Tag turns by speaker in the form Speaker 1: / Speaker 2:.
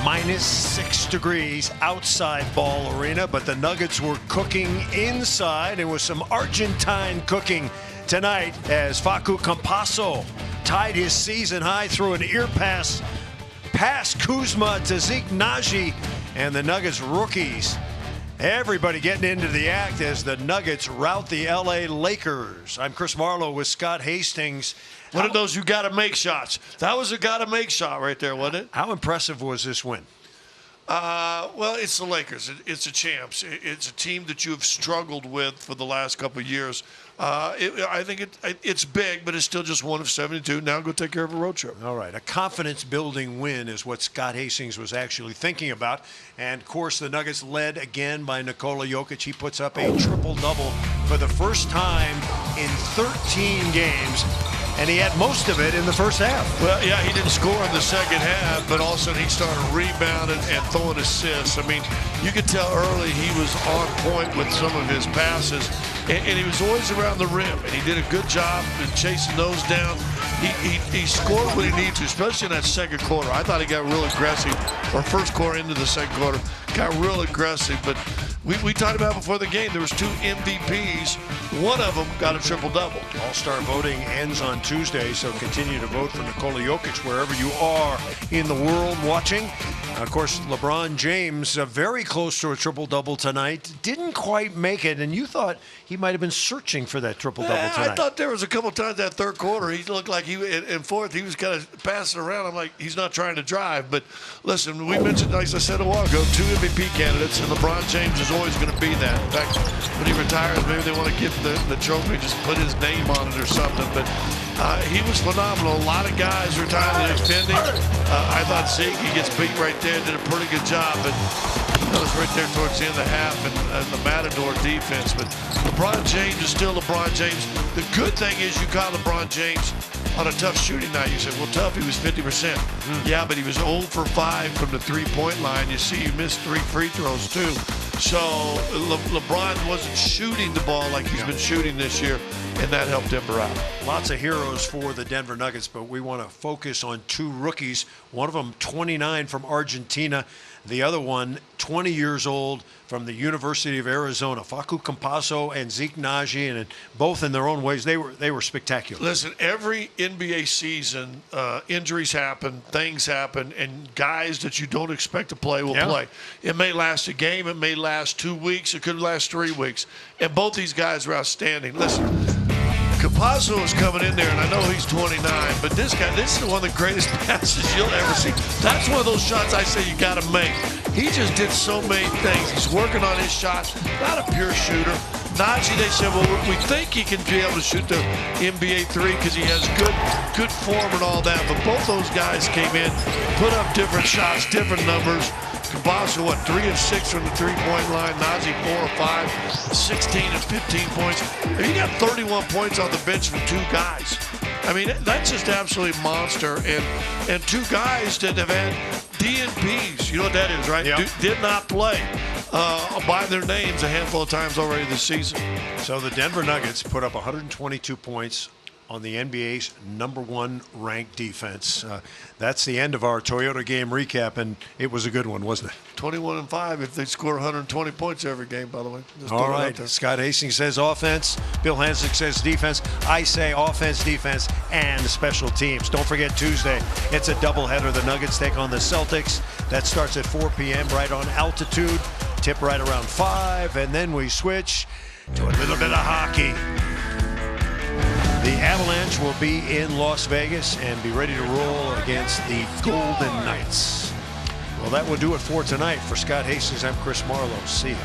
Speaker 1: -6 degrees outside Ball Arena, but the Nuggets were cooking inside, and with some Argentine cooking tonight as Facu Campazzo tied his season high through an ear pass past Kuzma to Zeke Naji, and the Nuggets rookies. Everybody getting into the act as the Nuggets rout the LA Lakers. I'm Chris Marlowe with Scott Hastings.
Speaker 2: One of those you got to make shots. That was a got to make shot right there, wasn't it?
Speaker 1: How impressive was this win?
Speaker 2: Well, it's the Lakers. It's the champs. It's a team that you have struggled with for the last couple of years. I think it's big, but it's still just one of 72. Now go take care of a road trip.
Speaker 1: All right. A confidence-building win is what Scott Hastings was actually thinking about. And, of course, the Nuggets led again by Nikola Jokic. He puts up a triple-double for the first time in 13 games. And he had most of it in the first half.
Speaker 2: Well, yeah, he didn't score in the second half, but all of a sudden he started rebounding and throwing assists. I mean, you could tell early he was on point with some of his passes, and he was always around the rim, and he did a good job of chasing those down. He scored when he needed to, especially in that second quarter. I thought he got real aggressive, or first quarter into the second quarter, got real aggressive, but we talked about before the game, there was 2 MVPs. One of them got a triple-double.
Speaker 1: All-Star voting ends on Tuesday, so continue to vote for Nikola Jokic wherever you are in the world watching. Of course, LeBron James, very close to a triple-double tonight. Didn't quite make it, and you thought he might have been searching for that triple-double tonight.
Speaker 2: I thought there was a couple times that third quarter, he looked like in fourth, he was kind of passing around. I'm like, he's not trying to drive. But listen, we mentioned, like I said a while ago, 2 MVP candidates, and LeBron James is always going to be that. In fact, when he retires, maybe they want to give the trophy, just put his name on it or something. But he was phenomenal. A lot of guys are tired of defending. I thought Zeke, he gets beat right there, did a pretty good job. But that was right there towards the end of the half, and the Matador defense. But LeBron James is still LeBron James. The good thing is you caught LeBron James on a tough shooting night. You said, well, tough, he was 50%. Yeah, but he was 0 for 5 from the three-point line. You see, he missed 3 free throws, too. So LeBron wasn't shooting the ball like he's been shooting this year, and that helped Denver out.
Speaker 1: Lots of heroes for the Denver Nuggets, but we want to focus on 2 rookies. One of them, 29 from Argentina. The other one, 20 years old from the University of Arizona. Facu Campazzo and Zeke Naji, and both in their own ways, they were spectacular.
Speaker 2: Listen, every NBA season, injuries happen, things happen, and guys that you don't expect to play will play. It may last a game, it may last 2 weeks, it could last 3 weeks. And both these guys are outstanding. Listen, Campazzo is coming in there, and I know he's 29, but this is one of the greatest passes you'll ever see. That's one of those shots I say you got to make. He just did so many things. He's working on his shots, not a pure shooter. Naji, they said, well, we think he can be able to shoot the NBA 3 because he has good form and all that, but both those guys came in, put up different shots, different numbers. Campazzo, 3 of 6 from the three-point line. Naji, 4 of 5, 16 and 15 points. He got 31 points on the bench from 2 guys. I mean, that's just absolutely monster. And 2 guys that have had DNPs. You know what that is, right?
Speaker 1: Yep.
Speaker 2: Did not play by their names a handful of times already this season.
Speaker 1: So the Denver Nuggets put up 122 points on the NBA's #1 ranked defense. That's the end of our Toyota game recap, and it was a good one, wasn't it?
Speaker 2: 21-5 if they score 120 points every game, by the way.
Speaker 1: All right. Scott Hastings says offense. Bill Hansick says defense. I say offense, defense, and special teams. Don't forget Tuesday. It's a doubleheader. The Nuggets take on the Celtics. That starts at 4 p.m. right on Altitude. Tip right around 5, and then we switch to a little bit of hockey. The Avalanche will be in Las Vegas and be ready to roll against the Golden Knights. Well, that will do it for tonight. For Scott Hastings, I'm Chris Marlowe. See you.